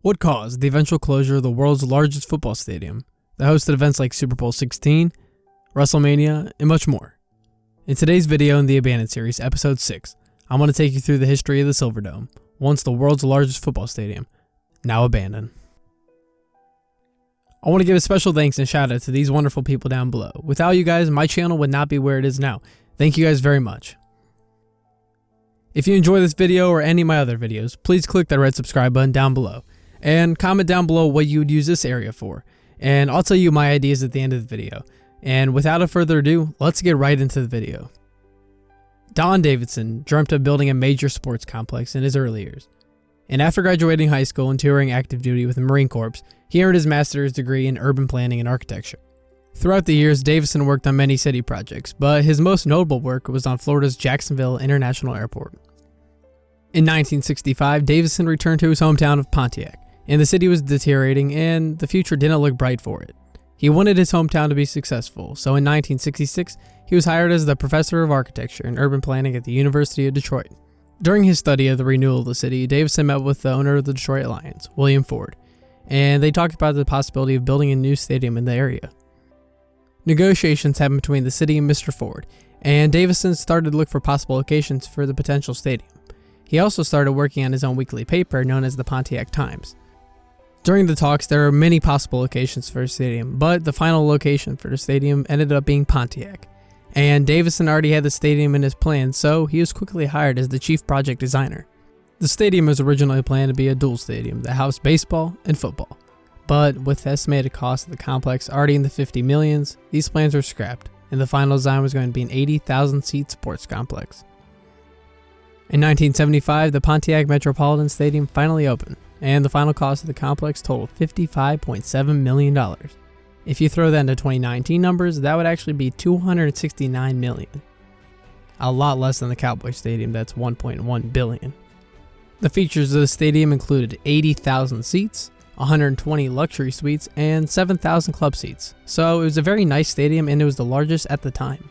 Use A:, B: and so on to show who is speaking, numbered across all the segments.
A: What caused the eventual closure of the world's largest football stadium that hosted events like Super Bowl 16, WrestleMania, and much more? In today's video in the Abandoned series, episode 6, I'm going to take you through the history of the Silverdome, once the world's largest football stadium, now abandoned. I want to give a special thanks and shout out to these wonderful people down below. Without you guys, my channel would not be where it is now. Thank you guys very much. If you enjoy this video or any of my other videos, please click that red subscribe button down below. And comment down below what you would use this area for. And I'll tell you my ideas at the end of the video. And without further ado, let's get right into the video. Don Davidson dreamt of building a major sports complex in his early years. And after graduating high school and touring active duty with the Marine Corps, he earned his master's degree in urban planning and architecture. Throughout the years, Davidson worked on many city projects, but his most notable work was on Florida's Jacksonville International Airport. In 1965, Davidson returned to his hometown of Pontiac, and the city was deteriorating and the future didn't look bright for it. He wanted his hometown to be successful, so in 1966, he was hired as the professor of architecture and urban planning at the University of Detroit. During his study of the renewal of the city, Davidson met with the owner of the Detroit Lions, William Ford, and they talked about the possibility of building a new stadium in the area. Negotiations happened between the city and Mr. Ford, and Davidson started to look for possible locations for the potential stadium. He also started working on his own weekly paper known as the Pontiac Times. During the talks, there were many possible locations for a stadium, but the final location for the stadium ended up being Pontiac. And Davidson already had the stadium in his plans, so he was quickly hired as the chief project designer. The stadium was originally planned to be a dual stadium that housed baseball and football. But with the estimated cost of the complex already in the 50 millions, these plans were scrapped, and the final design was going to be an 80,000 seat sports complex. In 1975, the Pontiac Metropolitan Stadium finally opened, and the final cost of the complex totaled $55.7 million. If you throw that into 2019 numbers, that would actually be $269 million. A lot less than the Cowboy Stadium, that's $1.1 billion. The features of the stadium included 80,000 seats, 120 luxury suites, and 7,000 club seats. So it was a very nice stadium and it was the largest at the time.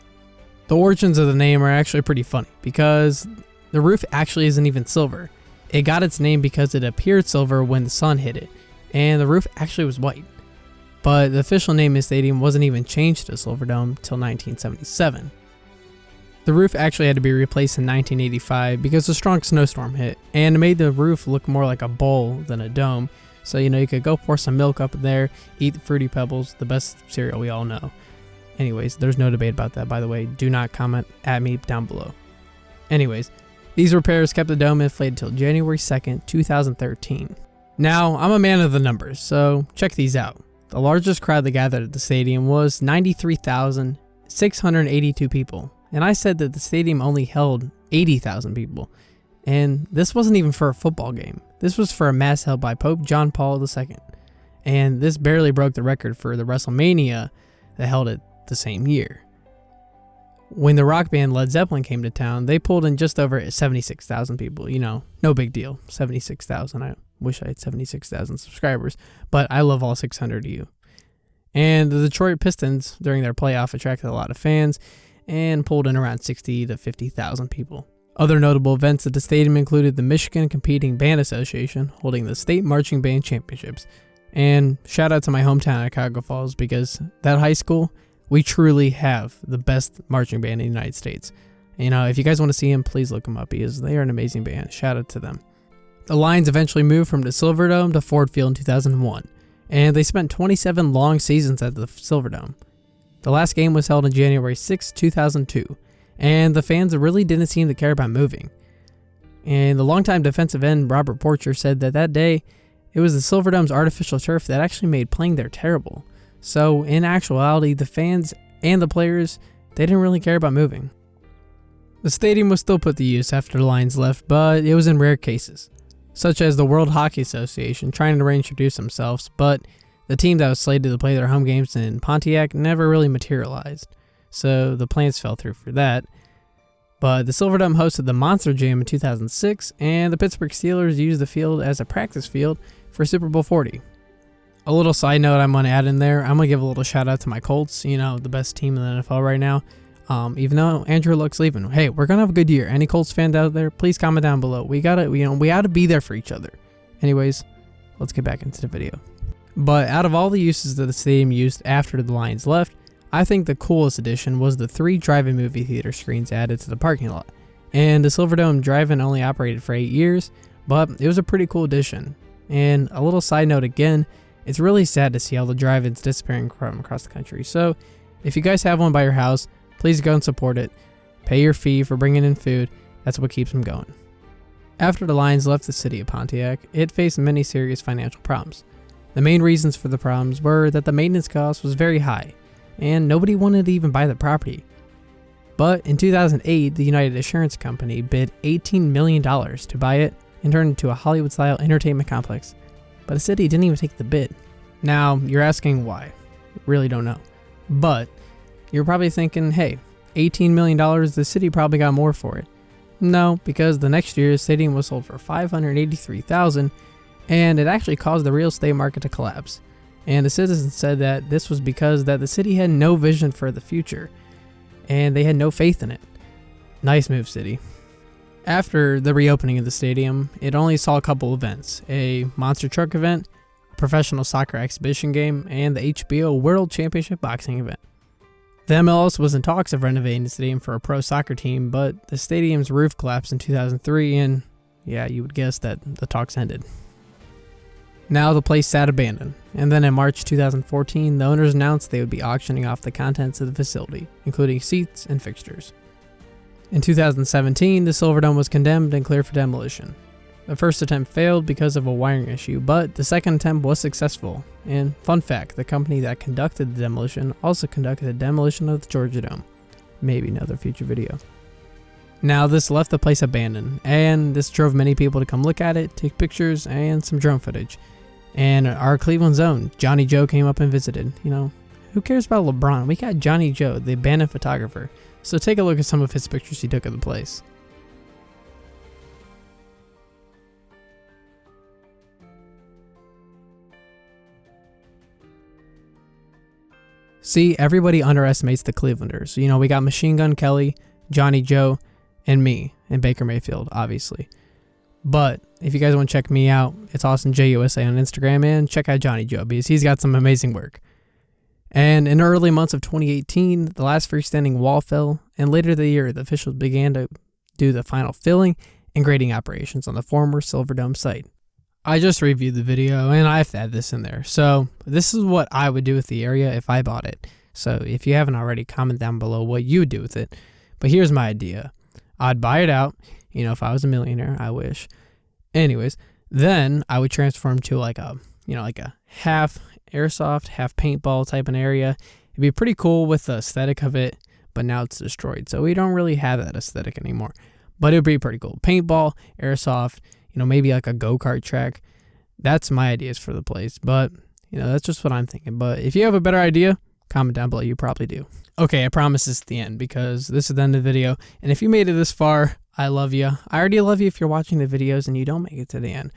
A: The origins of the name are actually pretty funny because the roof actually isn't even silver. It got its name because it appeared silver when the sun hit it, and the roof actually was white. But the official name of the stadium wasn't even changed to Silverdome till 1977. The roof actually had to be replaced in 1985 because a strong snowstorm hit, and it made the roof look more like a bowl than a dome. So, you could go pour some milk up in there, eat the Fruity Pebbles, the best cereal we all know. Anyways, there's no debate about that, by the way. Do not comment at me down below. Anyways, these repairs kept the dome inflated until January 2nd, 2013. Now, I'm a man of the numbers, so check these out. The largest crowd that gathered at the stadium was 93,682 people, and I said that the stadium only held 80,000 people. And this wasn't even for a football game. This was for a mass held by Pope John Paul II. And this barely broke the record for the WrestleMania that held it the same year. When the rock band Led Zeppelin came to town, they pulled in just over 76,000 people. No big deal. 76,000. I wish I had 76,000 subscribers, but I love all 600 of you. And the Detroit Pistons, during their playoff, attracted a lot of fans and pulled in around 60 to 50,000 people. Other notable events at the stadium included the Michigan Competing Band Association holding the State Marching Band Championships. And shout out to my hometown of Cuyahoga Falls because that high school, we truly have the best marching band in the United States. If you guys want to see them, please look them up because they are an amazing band. Shout out to them. The Lions eventually moved from the Silverdome to Ford Field in 2001, and they spent 27 long seasons at the Silverdome. The last game was held on January 6, 2002, and the fans really didn't seem to care about moving. And the longtime defensive end Robert Porcher said that day, it was the Silverdome's artificial turf that actually made playing there terrible. So, in actuality, the fans and the players, they didn't really care about moving. The stadium was still put to use after the Lions left, but it was in rare cases, such as the World Hockey Association trying to reintroduce themselves, but the team that was slated to play their home games in Pontiac never really materialized, so the plans fell through for that. But the Silverdome hosted the Monster Jam in 2006, and the Pittsburgh Steelers used the field as a practice field for Super Bowl 40. A little side note I'm going to add in there, I'm going to give a little shout out to my Colts, the best team in the NFL right now. Even though Andrew Luck's leaving, hey, we're going to have a good year. Any Colts fans out there, please comment down below. We got to be there for each other. Anyways, let's get back into the video. But out of all the uses that the stadium used after the Lions left, I think the coolest addition was the 3 drive-in movie theater screens added to the parking lot. And the Silverdome drive-in only operated for 8 years, but it was a pretty cool addition. And a little side note again, it's really sad to see all the drive-ins disappearing from across the country. So if you guys have one by your house, please go and support it. Pay your fee for bringing in food. That's what keeps them going. After the Lions left the city of Pontiac, it faced many serious financial problems. The main reasons for the problems were that the maintenance cost was very high, and nobody wanted to even buy the property. But in 2008, the United Assurance Company bid $18 million to buy it and turn it into a Hollywood-style entertainment complex. But the city didn't even take the bid. Now, you're asking why. Really don't know. But you're probably thinking, hey, $18 million, the city probably got more for it. No, because the next year, the stadium was sold for $583,000, and it actually caused the real estate market to collapse. And the citizens said that this was because that the city had no vision for the future, and they had no faith in it. Nice move, city. After the reopening of the stadium, it only saw a couple events: a monster truck event, a professional soccer exhibition game, and the HBO World Championship boxing event. The MLS was in talks of renovating the stadium for a pro soccer team, but the stadium's roof collapsed in 2003, and yeah, you would guess that the talks ended. Now the place sat abandoned, and then in March 2014, the owners announced they would be auctioning off the contents of the facility, including seats and fixtures. In 2017, the Silverdome was condemned and cleared for demolition. The first attempt failed because of a wiring issue, but the second attempt was successful. And fun fact, the company that conducted the demolition also conducted the demolition of the Georgia Dome. Maybe another future video. Now this left the place abandoned, and this drove many people to come look at it, take pictures, and some drone footage. And our Cleveland's own Johnny Joe came up and visited. You know, who cares about LeBron? We got Johnny Joe, the abandoned photographer. So take a look at some of his pictures he took of the place. See, everybody underestimates the Clevelanders. You know, we got Machine Gun Kelly, Johnny Joe, and me, and Baker Mayfield, obviously. But if you guys want to check me out, it's AustinJUSA on Instagram, and check out Johnny Joe because he's got some amazing work. And in the early months of 2018, the last freestanding wall fell, and later the year, the officials began to do the final filling and grading operations on the former Silverdome site. I just reviewed the video, and I have to add this in there. So this is what I would do with the area if I bought it. So if you haven't already, comment down below what you would do with it. But here's my idea. I'd buy it out. You know, if I was a millionaire, I wish. Anyways, then I would transform to like a half airsoft, half paintball type of area. It'd be pretty cool with the aesthetic of it, but now it's destroyed. So we don't really have that aesthetic anymore. But it would be pretty cool. Paintball, airsoft, you know, maybe like a go-kart track. That's my ideas for the place. But, you know, that's just what I'm thinking. But if you have a better idea, comment down below. You probably do. Okay, I promise this is the end because this is the end of the video. And if you made it this far, I love you. I already love you if you're watching the videos and you don't make it to the end.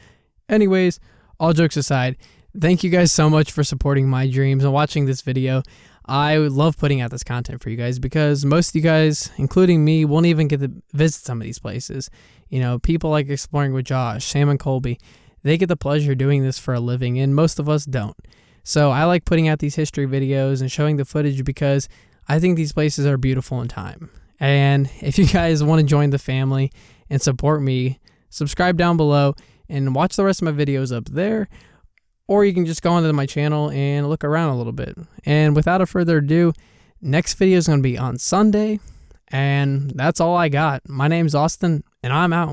A: Anyways, all jokes aside, thank you guys so much for supporting my dreams and watching this video. I love putting out this content for you guys because most of you guys, including me, won't even get to visit some of these places. You know, people like Exploring with Josh, Sam and Colby, they get the pleasure of doing this for a living, and most of us don't. So I like putting out these history videos and showing the footage because I think these places are beautiful in time. And if you guys want to join the family and support me, subscribe down below and watch the rest of my videos up there. Or you can just go onto my channel and look around a little bit. And without a further ado, next video is going to be on Sunday. And that's all I got. My name's Austin, and I'm out.